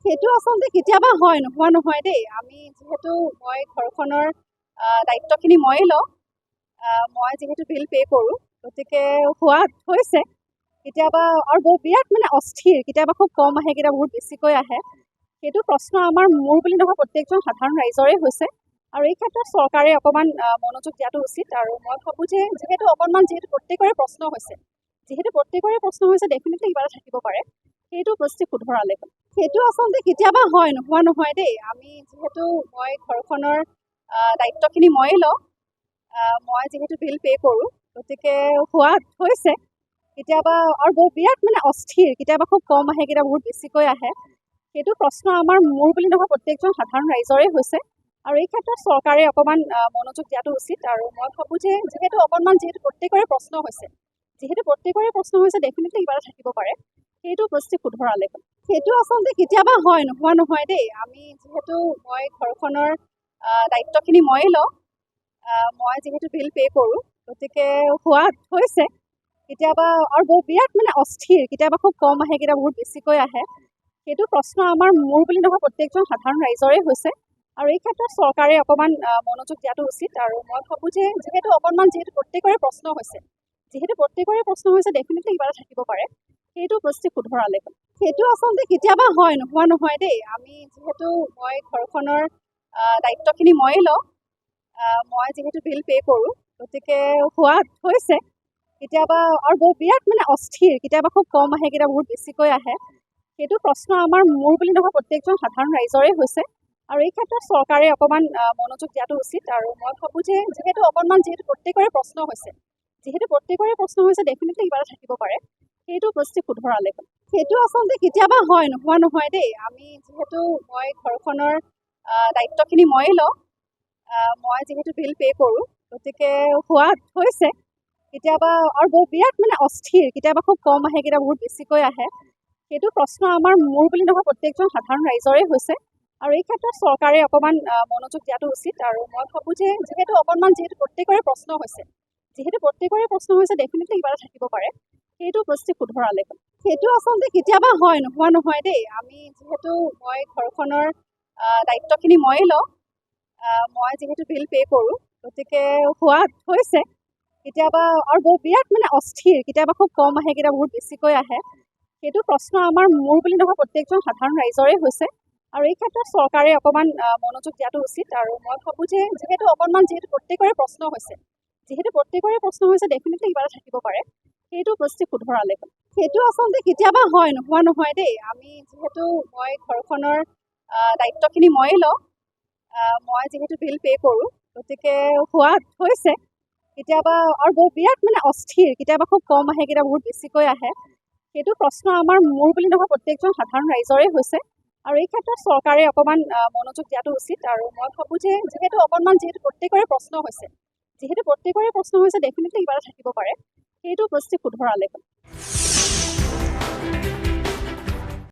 সেইটো আচলতে কেতিয়াবা হয়, নোহোৱা নহয় দেই। আমি যিহেতু মই ঘৰখনৰ দায়িত্বখিনি ময়ে লওঁ। মই যিহেতু বিল পে' কৰোঁ, গতিকে হৈছে। কেতিয়াবা আৰু বিৰাট অস্থিৰ, কেতিয়াবা খুব কম আহে, কেতিয়াবা বহুত বেছিকৈ আহে। সেইটো প্ৰশ্ন মোৰ বুলি নহয়, প্ৰত্যেকজন সাধাৰণ ৰাইজৰে হৈছে। আৰু এই ক্ষেত্ৰত চৰকাৰে অকণমান মনোযোগ দিয়াটো উচিত। আৰু মই ভাবোঁ যে যিহেতু প্ৰত্যেকৰে প্ৰশ্ন হৈছে, ডেফিনেটলি কিবা এটা থাকিব পাৰে। সেইটো বস্তু শুধৰালে হ'ল। সেইটো আচলতে কেতিয়াবা হয়, নোহোৱা নহয় দেই। আমি যিহেতু মই ঘৰখনৰ দায়িত্বখিনি ময়ে লওঁ। মই যিহেতু বিল পে' কৰোঁ, গতিকে হৈছে। কেতিয়াবা আৰু বিৰাট অস্থিৰ, কেতিয়াবা খুব কম আহে, কেতিয়াবা বহুত বেছিকৈ আহে। সেইটো প্ৰশ্ন মোৰ বুলি নহয়, প্ৰত্যেকজন সাধাৰণ ৰাইজৰে হৈছে। আৰু এই ক্ষেত্ৰত চৰকাৰে অকণমান মনোযোগ দিয়াটো উচিত। আৰু মই ভাবোঁ যে যিহেতু প্ৰত্যেকৰে প্ৰশ্ন হৈছে, ডেফিনেটলি কিবা এটা থাকিব পাৰে। সেইটো বস্তু শুধৰালে হ'ল। সেইটো আচলতে কেতিয়াবা হয়, নোহোৱা নহয় দেই। আমি যিহেতু মই ঘৰখনৰ দায়িত্বখিনি ময়ে লওঁ। মই যিহেতু বিল পে' কৰোঁ, গতিকে হৈছে। কেতিয়াবা আৰু বিৰাট অস্থিৰ, কেতিয়াবা খুব কম আহে, কেতিয়াবা বহুত বেছিকৈ আহে। সেইটো প্ৰশ্ন মোৰ বুলি নহয়, প্ৰত্যেকজন সাধাৰণ ৰাইজৰে হৈছে। আৰু এই ক্ষেত্ৰত চৰকাৰে অকণমান মনোযোগ দিয়াটো উচিত। আৰু মই ভাবোঁ যে যিহেতু প্ৰত্যেকৰে প্ৰশ্ন হৈছে, ডেফিনেটলি কিবা এটা থাকিব পাৰে। সেইটো বস্তু শুধৰালে হ'ল। সেইটো আচলতে কেতিয়াবা হয়, নোহোৱা নহয় দেই। আমি যিহেতু মই ঘৰখনৰ দায়িত্বখিনি ময়ে লওঁ। মই যিহেতু বিল পে' কৰোঁ, গতিকে হৈছে। কেতিয়াবা আৰু বিৰাট অস্থিৰ, কেতিয়াবা খুব কম আহে, কেতিয়াবা বহুত বেছিকৈ আহে। সেইটো প্ৰশ্ন মোৰ বুলি নহয়, প্ৰত্যেকজন সাধাৰণ ৰাইজৰে হৈছে। আৰু এই ক্ষেত্ৰত চৰকাৰে অকণমান মনোযোগ দিয়াটো উচিত। আৰু মই ভাবোঁ যে যিহেতু প্ৰত্যেকৰে প্ৰশ্ন হৈছে, ডেফিনেটলি কিবা এটা থাকিব পাৰে। সেইটো বস্তু শুধৰালে হ'ল। সেইটো আচলতে কেতিয়াবা হয়, নোহোৱা নহয় দেই। আমি যিহেতু মই ঘৰখনৰ দায়িত্বখিনি ময়ে লওঁ। মই যিহেতু বিল পে' কৰোঁ, গতিকে হৈছে। কেতিয়াবা আৰু বিৰাট অস্থিৰ, কেতিয়াবা খুব কম আহে, কেতিয়াবা বহুত বেছিকৈ আহে। সেইটো প্ৰশ্ন মোৰ বুলি নহয়, প্ৰত্যেকজন সাধাৰণ ৰাইজৰে হৈছে। আৰু এই ক্ষেত্ৰত চৰকাৰে অকণমান মনোযোগ দিয়াটো উচিত। আৰু মই ভাবোঁ যে যিহেতু প্ৰত্যেকৰে প্ৰশ্ন হৈছে, ডেফিনেটলি কিবা এটা থাকিব পাৰে। সেইটো বস্তু শুধৰালে হ'ল। সেইটো আচলতে কেতিয়াবা হয়, নোহোৱা নহয় দেই। আমি যিহেতু মই ঘৰখনৰ দায়িত্বখিনি ময়ে লওঁ। মই যিহেতু বিল পে' কৰোঁ, গতিকে হৈছে। কেতিয়াবা আৰু বিৰাট অস্থিৰ, কেতিয়াবা খুব কম আহে, কেতিয়াবা বহুত বেছিকৈ আহে। সেইটো প্ৰশ্ন মোৰ বুলি নহয়, প্ৰত্যেকজন সাধাৰণ ৰাইজৰে হৈছে। আৰু এই ক্ষেত্ৰত চৰকাৰে অকণমান মনোযোগ দিয়াটো উচিত। আৰু মই ভাবোঁ যে যিহেতু প্ৰত্যেকৰে প্ৰশ্ন হৈছে, ডেফিনেটলি কিবা এটা থাকিব পাৰে। সেইটো বস্তু শুধৰালে হ'ল। সেইটো আচলতে কেতিয়াবা হয়, নোহোৱা নহয় দেই। আমি যিহেতু মই ঘৰখনৰ দায়িত্বখিনি ময়ে লওঁ। মই যিহেতু বিল পে' কৰোঁ, গতিকে হৈছে। কেতিয়াবা আৰু বিৰাট অস্থিৰ, কেতিয়াবা খুব কম আহে, কেতিয়াবা বহুত বেছিকৈ আহে। সেইটো প্ৰশ্ন মোৰ বুলি নহয়, প্ৰত্যেকজন সাধাৰণ ৰাইজৰে হৈছে। আৰু এই ক্ষেত্ৰত চৰকাৰে অকণমান মনোযোগ দিয়াটো উচিত। আৰু মই ভাবোঁ যে যিহেতু প্ৰত্যেকৰে প্ৰশ্ন হৈছে, ডেফিনেটলি কিবা এটা থাকিব পাৰে। সেইটো বস্তু শুধৰালে হ'ল।